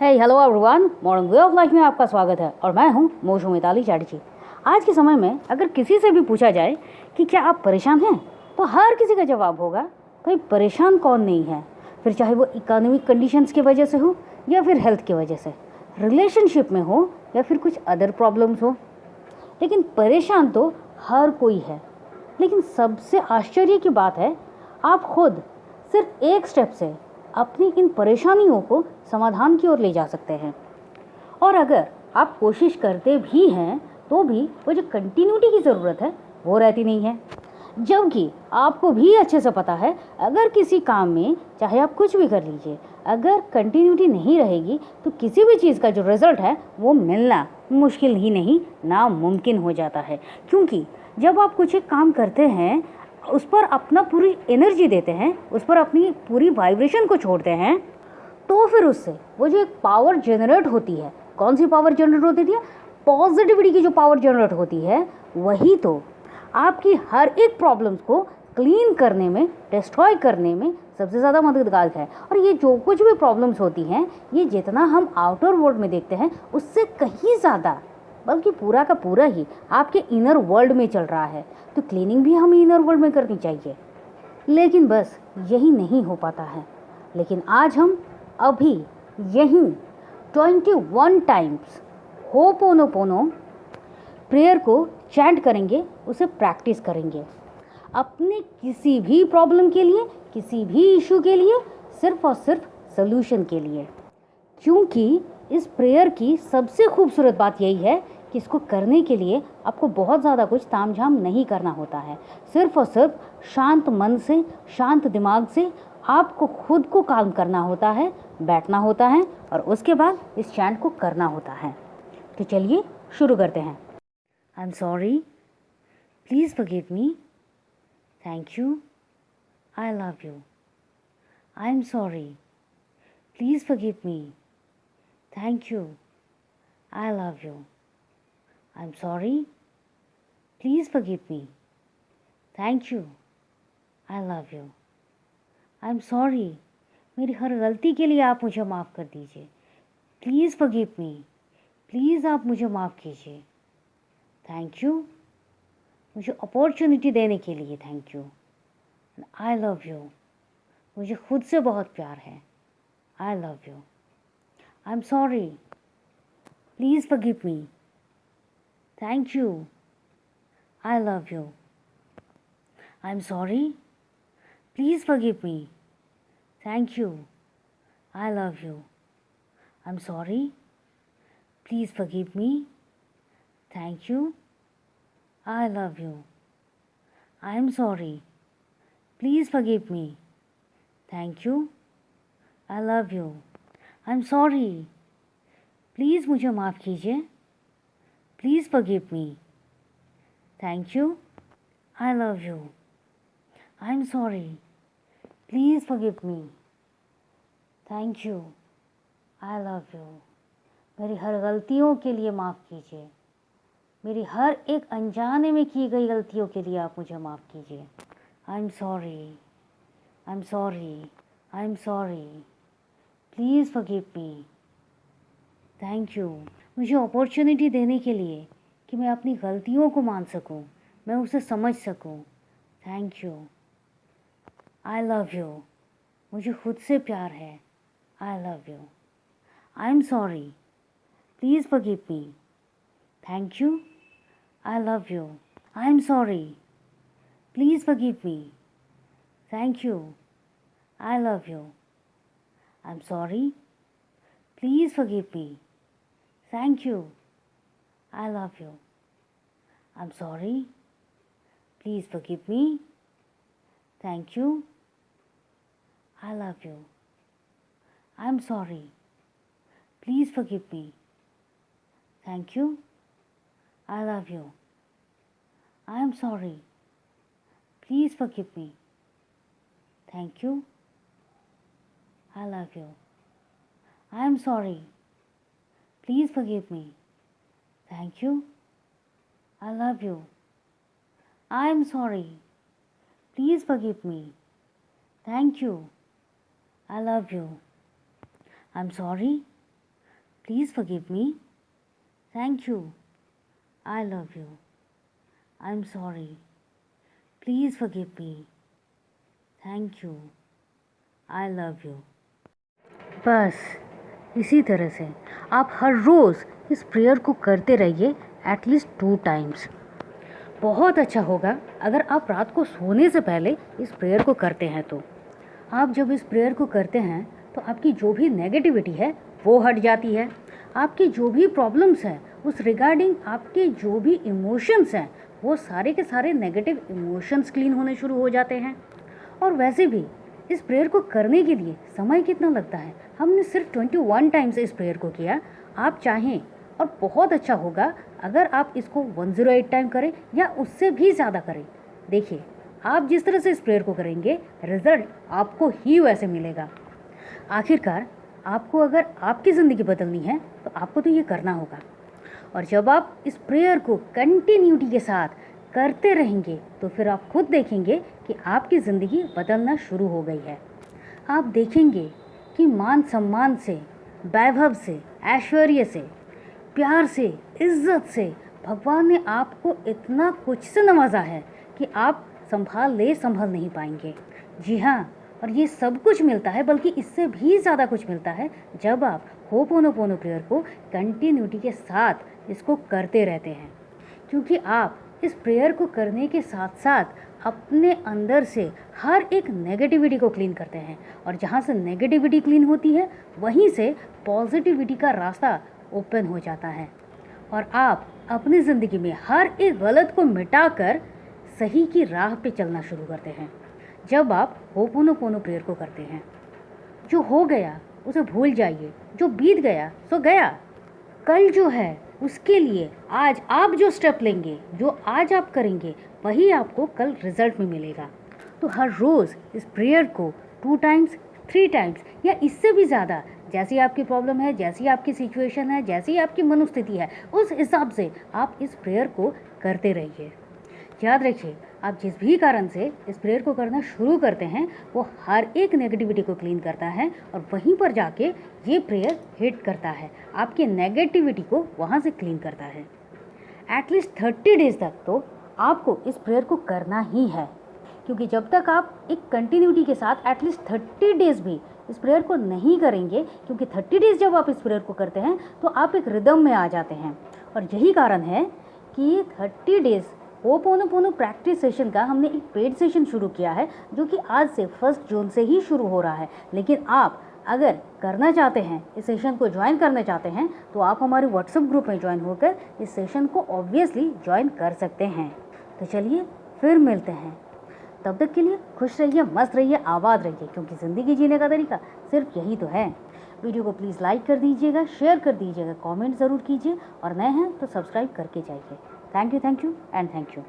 Hello everyone, modern way of life में आपका स्वागत है और मैं हूं मोशू मिताली चैटर्जी। आज के समय में अगर किसी से भी पूछा जाए कि क्या आप परेशान हैं, तो हर किसी का जवाब होगा भाई परेशान कौन नहीं है। फिर चाहे वो इकोनॉमिक कंडीशंस की वजह से हो या फिर हेल्थ की वजह से, रिलेशनशिप में हो या फिर कुछ अदर प्रॉब्लम्स हो, लेकिन परेशान तो हर कोई है। लेकिन सबसे आश्चर्य की बात है, आप खुद सिर्फ एक स्टेप से अपनी इन परेशानियों को समाधान की ओर ले जा सकते हैं। और अगर आप कोशिश करते भी हैं तो भी वो जो कंटिन्यूटी की ज़रूरत है वो रहती नहीं है। जबकि आपको भी अच्छे से पता है, अगर किसी काम में चाहे आप कुछ भी कर लीजिए, अगर कंटिन्यूटी नहीं रहेगी तो किसी भी चीज़ का जो रिज़ल्ट है वो मिलना मुश्किल ही नहीं, नामुमकिन हो जाता है। क्योंकि जब आप कुछ एक काम करते हैं, उस पर अपना पूरी एनर्जी देते हैं, उस पर अपनी पूरी वाइब्रेशन को छोड़ते हैं, तो फिर उससे वो जो एक पावर जनरेट होती है, कौन सी पावर जनरेट होती है? पॉजिटिविटी की जो पावर जनरेट होती है, वही तो आपकी हर एक प्रॉब्लम्स को क्लीन करने में, डिस्ट्रॉय करने में सबसे ज़्यादा मददगार है। और ये जो कुछ भी प्रॉब्लम्स होती हैं, ये जितना हम आउटर वर्ल्ड में देखते हैं उससे कहीं ज़्यादा, बल्कि पूरा का पूरा ही आपके इनर वर्ल्ड में चल रहा है। तो क्लीनिंग भी हमें इनर वर्ल्ड में करनी चाहिए। लेकिन बस यही नहीं हो पाता है। लेकिन आज हम अभी यहीं 21 टाइम्स होपोनोपोनो प्रेयर को चैंट करेंगे, उसे प्रैक्टिस करेंगे अपने किसी भी प्रॉब्लम के लिए, किसी भी इशू के लिए, सिर्फ और सिर्फ सोल्यूशन के लिए। क्योंकि इस प्रेयर की सबसे खूबसूरत बात यही है कि इसको करने के लिए आपको बहुत ज़्यादा कुछ तामझाम नहीं करना होता है। सिर्फ और सिर्फ शांत मन से, शांत दिमाग से आपको खुद को काम करना होता है, बैठना होता है और उसके बाद इस चैंट को करना होता है। तो चलिए शुरू करते हैं। I am sorry, please forgive me, thank you, I love you. I am sorry, please forgive me, thank you, I love you. I'm sorry, please forgive me. Thank you, I love you. I'm sorry, मेरी हर गलती के लिए आप मुझे माफ़ कर दीजिए। Please forgive me, please आप मुझे माफ़ कीजिए। थैंक यू, मुझे अपॉर्चुनिटी देने के लिए thank you. I love you, मुझे खुद से बहुत प्यार है। I love you. I am sorry, please forgive me. Thank you. I love you. I'm sorry. Please forgive me. Thank you. I love you. I'm sorry. Please forgive me. Thank you. I love you. I'm sorry. Please forgive me. Thank you. I love you. I'm sorry. Please मुझे माफ़ कीजिए। Please forgive me, thank you, I love you. I am sorry, please forgive me, thank you, I love you. मेरी हर गलतियों के लिए माफ़ कीजिए। मेरी हर एक अनजाने में की गई गलतियों के लिए आप मुझे माफ़ कीजिए। I am sorry, I am sorry, I am sorry, please forgive me, thank you. मुझे अपॉर्चुनिटी देने के लिए कि मैं अपनी गलतियों को मान सकूं, मैं उसे समझ सकूं। Thank you, I love you, मुझे खुद से प्यार है। I love you. I am sorry, please forgive me, thank you, I love you. I am sorry, please forgive me, thank you, I love you. I am sorry, please forgive me, thank you, I love you. I'm sorry, please forgive me, thank you, I love you. I'm sorry, please forgive me, thank you, I love you. I'm sorry, please forgive me, thank you, I love you. I'm sorry, please forgive me, thank you, I love you. I'm sorry, please forgive me, thank you, I love you. I'm sorry, please forgive me, thank you, I love you, I am sorry, please forgive me, thank you, I love you. बस इसी तरह से आप हर रोज़ इस prayer को करते रहिए at least 2 times. बहुत अच्छा होगा अगर आप रात को सोने से पहले इस प्रेयर को करते हैं। तो आप जब इस प्रेयर को करते हैं तो आपकी जो भी नेगेटिविटी है वो हट जाती है। आपकी जो भी प्रॉब्लम्स हैं उस रिगार्डिंग आपके जो भी इमोशंस हैं वो सारे के सारे नेगेटिव इमोशंस क्लीन होने शुरू हो जाते हैं। और वैसे भी इस प्रेयर को करने के लिए समय कितना लगता है, हमने सिर्फ 21 टाइम्स इस प्रेयर को किया। आप चाहें और बहुत अच्छा होगा अगर आप इसको 108 टाइम करें या उससे भी ज़्यादा करें। देखिए, आप जिस तरह से इस प्रेयर को करेंगे रिजल्ट आपको ही वैसे मिलेगा। आखिरकार आपको अगर आपकी ज़िंदगी बदलनी है तो आपको तो ये करना होगा। और जब आप इस प्रेयर को कंटिन्यूटी के साथ करते रहेंगे तो फिर आप खुद देखेंगे कि आपकी ज़िंदगी बदलना शुरू हो गई है। आप देखेंगे कि मान सम्मान से, वैभव से, ऐश्वर्य से, प्यार से, इज्जत से भगवान ने आपको इतना कुछ से नवाजा है कि आप संभल नहीं पाएंगे। जी हाँ, और ये सब कुछ मिलता है, बल्कि इससे भी ज़्यादा कुछ मिलता है जब आप होपोनोपोनो प्रेयर को कंटिन्यूटी के साथ इसको करते रहते हैं। क्योंकि आप इस प्रेयर को करने के साथ साथ अपने अंदर से हर एक नेगेटिविटी को क्लीन करते हैं, और जहाँ से नेगेटिविटी क्लीन होती है वहीं से पॉजिटिविटी का रास्ता ओपन हो जाता है, और आप अपनी ज़िंदगी में हर एक गलत को मिटाकर सही की राह पे चलना शुरू करते हैं। जब आप होपोनोपोनो प्रेयर को करते हैं, जो हो गया उसे भूल जाइए, जो बीत गया सो गया। कल जो है उसके लिए आज आप जो स्टेप लेंगे, जो आज आप करेंगे, वही आपको कल रिजल्ट में मिलेगा। तो हर रोज़ इस प्रेयर को 2 टाइम्स, 3 टाइम्स या इससे भी ज़्यादा, जैसी आपकी प्रॉब्लम है, जैसी आपकी सिचुएशन है, जैसी आपकी मनोस्थिति है, उस हिसाब से आप इस प्रेयर को करते रहिए। याद रखिए, आप जिस भी कारण से इस प्रेयर को करना शुरू करते हैं वो हर एक नेगेटिविटी को क्लीन करता है, और वहीं पर जाके ये प्रेयर हिट करता है, आपके नेगेटिविटी को वहाँ से क्लीन करता है। एटलीस्ट 30 डेज़ तक तो आपको इस प्रेयर को करना ही है, क्योंकि जब तक आप एक कंटिन्यूटी के साथ एटलीस्ट 30 डेज़ भी इस प्रेयर को नहीं करेंगे, क्योंकि 30 डेज़ जब आप इस प्रेयर को करते हैं तो आप एक रिदम में आ जाते हैं। और यही कारण है कि ये 30 डेज़ होपोनोपोनो प्रैक्टिस सेशन का हमने एक पेड सेशन शुरू किया है, जो कि आज से 1 जून से ही शुरू हो रहा है। लेकिन आप अगर करना चाहते हैं, इस सेशन को ज्वाइन करना चाहते हैं, तो आप हमारे व्हाट्सएप ग्रुप में ज्वाइन होकर इस सेशन को ऑब्वियसली ज्वाइन कर सकते हैं। तो चलिए फिर मिलते हैं, तब तक के लिए खुश रहिए, मस्त रहिए, आबाद रहिए, क्योंकि ज़िंदगी जीने का तरीका सिर्फ यही तो है। वीडियो को प्लीज़ लाइक कर दीजिएगा, शेयर कर दीजिएगा, कमेंट ज़रूर कीजिए, और नए हैं तो सब्सक्राइब करके जाइए। Thank you and thank you.